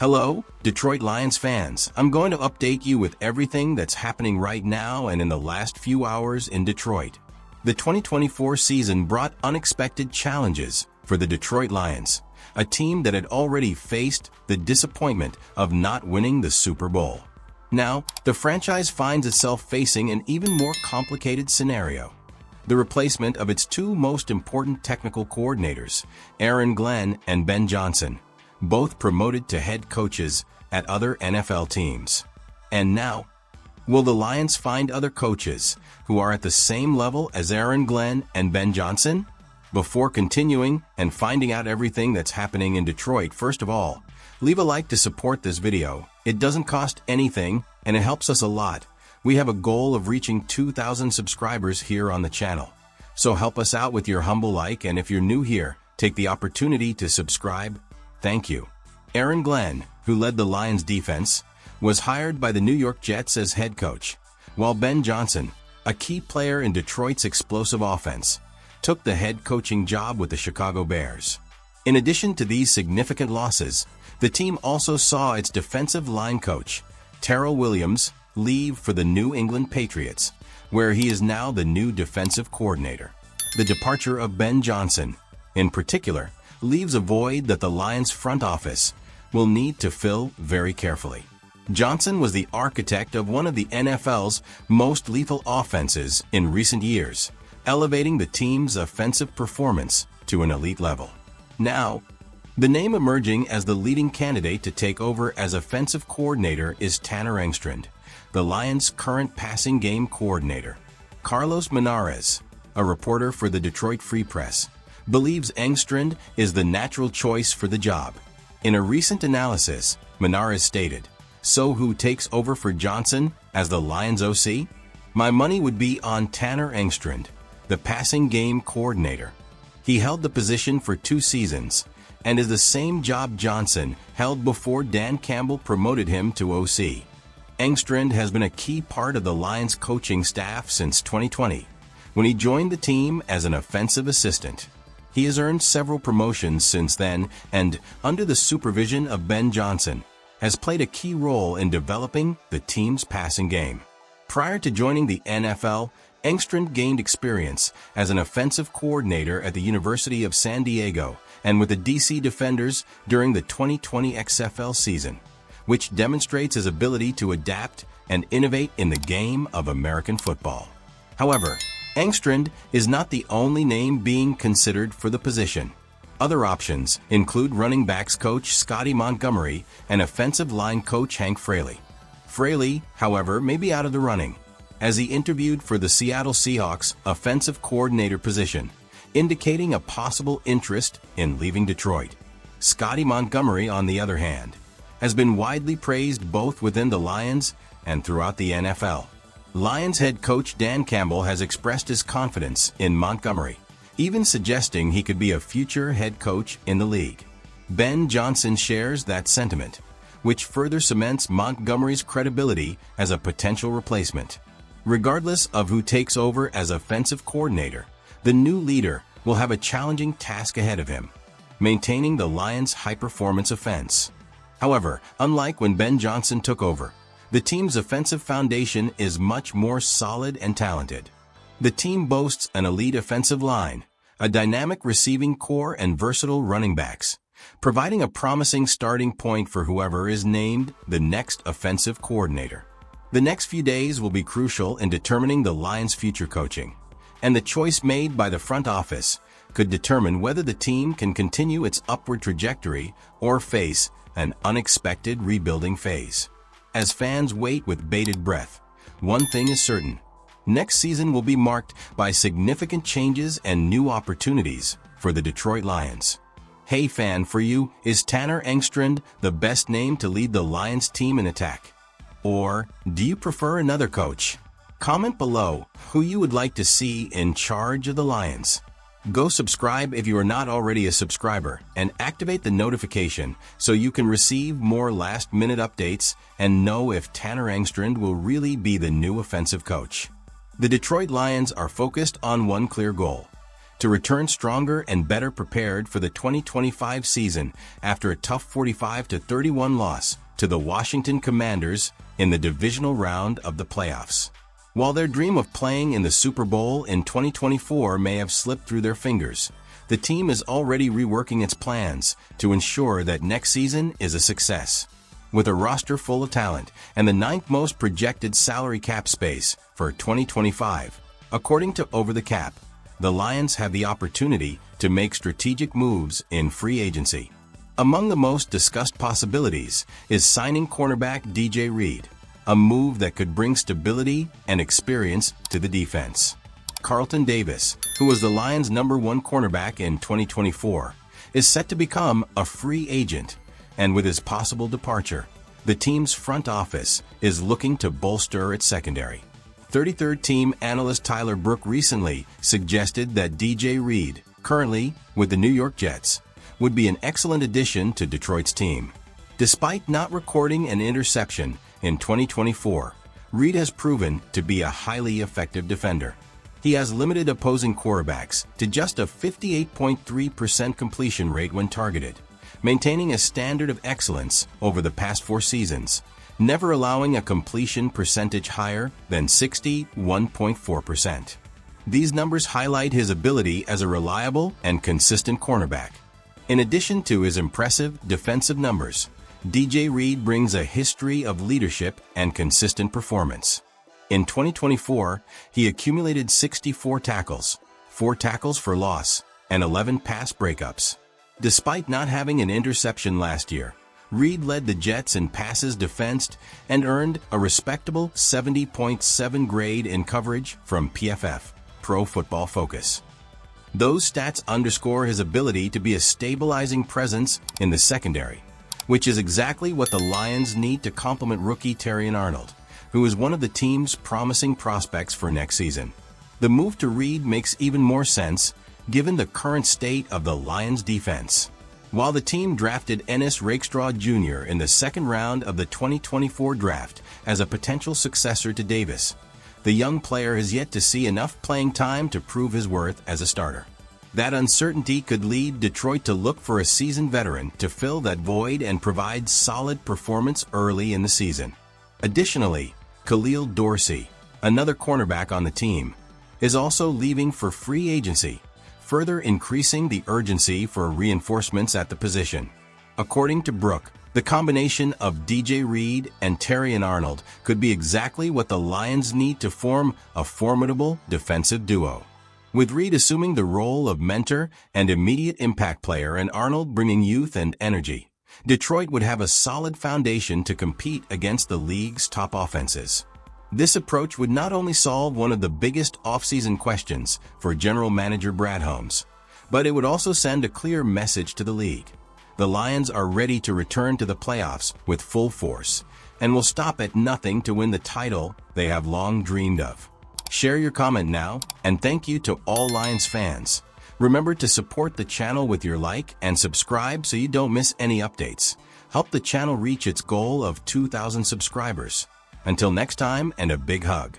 Hello, Detroit Lions fans. I'm going to update you with everything that's happening right now and in the last few hours in Detroit. The 2024 season brought unexpected challenges for the Detroit Lions, a team that had already faced the disappointment of not winning the Super Bowl. Now, the franchise finds itself facing an even more complicated scenario. The replacement of its two most important technical coordinators, Aaron Glenn and Ben Johnson, both promoted to head coaches at other NFL teams. And now, will the Lions find other coaches who are at the same level as Aaron Glenn and Ben Johnson? Before continuing and finding out everything that's happening in Detroit, first of all, leave a like to support this video. It doesn't cost anything and it helps us a lot. We have a goal of reaching 2,000 subscribers here on the channel. So help us out with your humble like, and if you're new here, take the opportunity to subscribe. Thank you. Aaron Glenn, who led the Lions defense, was hired by the New York Jets as head coach, while Ben Johnson, a key player in Detroit's explosive offense, took the head coaching job with the Chicago Bears. In addition to these significant losses, the team also saw its defensive line coach, Terrell Williams, leave for the New England Patriots, where he is now the new defensive coordinator. The departure of Ben Johnson, in particular, leaves a void that the Lions front office will need to fill very carefully. Johnson was the architect of one of the NFL's most lethal offenses in recent years, elevating the team's offensive performance to an elite level. Now, the name emerging as the leading candidate to take over as offensive coordinator is Tanner Engstrand, the Lions' current passing game coordinator. Carlos Monarrez, a reporter for the Detroit Free Press, believes Engstrand is the natural choice for the job. In a recent analysis, Monarrez stated, "So who takes over for Johnson as the Lions OC? My money would be on Tanner Engstrand, the passing game coordinator. He held the position for 2 seasons and is the same job Johnson held before Dan Campbell promoted him to OC. Engstrand has been a key part of the Lions coaching staff since 2020, when he joined the team as an offensive assistant. He has earned several promotions since then and, under the supervision of Ben Johnson, has played a key role in developing the team's passing game. Prior to joining the NFL, Engstrand gained experience as an offensive coordinator at the University of San Diego and with the DC Defenders during the 2020 XFL season, which demonstrates his ability to adapt and innovate in the game of American football. However, Engstrand is not the only name being considered for the position. Other options include running backs coach Scotty Montgomery and offensive line coach Hank Fraley. Fraley, however, may be out of the running, as he interviewed for the Seattle Seahawks offensive coordinator position, indicating a possible interest in leaving Detroit. Scotty Montgomery, on the other hand, has been widely praised both within the Lions and throughout the NFL. Lions head coach Dan Campbell has expressed his confidence in Montgomery, even suggesting he could be a future head coach in the league. Ben Johnson shares that sentiment, which further cements Montgomery's credibility as a potential replacement. Regardless of who takes over as offensive coordinator, the new leader will have a challenging task ahead of him, maintaining the Lions' high-performance offense. However, unlike when Ben Johnson took over, the team's offensive foundation is much more solid and talented. The team boasts an elite offensive line, a dynamic receiving core, and versatile running backs, providing a promising starting point for whoever is named the next offensive coordinator. The next few days will be crucial in determining the Lions' future coaching, and the choice made by the front office could determine whether the team can continue its upward trajectory or face an unexpected rebuilding phase. As fans wait with bated breath, one thing is certain: next season will be marked by significant changes and new opportunities for the Detroit Lions. Hey fan, for you, is Tanner Engstrand the best name to lead the Lions team in attack? Or do you prefer another coach? Comment below who you would like to see in charge of the Lions. Go subscribe if you are not already a subscriber, and activate the notification so you can receive more last-minute updates and know if Tanner Engstrand will really be the new offensive coach. The Detroit Lions are focused on one clear goal: to return stronger and better prepared for the 2025 season after a tough 45-31 loss to the Washington Commanders in the divisional round of the playoffs. While their dream of playing in the Super Bowl in 2024 may have slipped through their fingers, the team is already reworking its plans to ensure that next season is a success. With a roster full of talent and the ninth most projected salary cap space for 2025, according to Over the Cap, the Lions have the opportunity to make strategic moves in free agency. Among the most discussed possibilities is signing cornerback DJ Reed, a move that could bring stability and experience to the defense. Carlton Davis, who was the Lions' #1 cornerback in 2024, is set to become a free agent, and with his possible departure, the team's front office is looking to bolster its secondary. 33rd team analyst Tyler Brook recently suggested that DJ Reed, currently with the New York Jets, would be an excellent addition to Detroit's team. Despite not recording an interception in 2024, Reed has proven to be a highly effective defender. He has limited opposing quarterbacks to just a 58.3% completion rate when targeted, maintaining a standard of excellence over the past 4 seasons, never allowing a completion percentage higher than 61.4%. These numbers highlight his ability as a reliable and consistent cornerback. In addition to his impressive defensive numbers, DJ Reed brings a history of leadership and consistent performance. In 2024, he accumulated 64 tackles, 4 tackles for loss, and 11 pass breakups. Despite not having an interception last year, Reed led the Jets in passes defensed and earned a respectable 70.7 grade in coverage from PFF, Pro Football Focus. Those stats underscore his ability to be a stabilizing presence in the secondary, which is exactly what the Lions need to complement rookie Terrion Arnold, who is one of the team's promising prospects for next season. The move to Reed makes even more sense given the current state of the Lions' defense. While the team drafted Ennis Rakestraw Jr. in the second round of the 2024 draft as a potential successor to Davis, the young player has yet to see enough playing time to prove his worth as a starter. That uncertainty could lead Detroit to look for a seasoned veteran to fill that void and provide solid performance early in the season. Additionally, Khalil Dorsey, another cornerback on the team, is also leaving for free agency, further increasing the urgency for reinforcements at the position. According to Brook, the combination of DJ Reed and Terrion Arnold could be exactly what the Lions need to form a formidable defensive duo. With Reed assuming the role of mentor and immediate impact player and Arnold bringing youth and energy, Detroit would have a solid foundation to compete against the league's top offenses. This approach would not only solve one of the biggest offseason questions for general manager Brad Holmes, but it would also send a clear message to the league. The Lions are ready to return to the playoffs with full force and will stop at nothing to win the title they have long dreamed of. Share your comment now, and thank you to all Lions fans. Remember to support the channel with your like and subscribe so you don't miss any updates. Help the channel reach its goal of 2,000 subscribers. Until next time, and a big hug.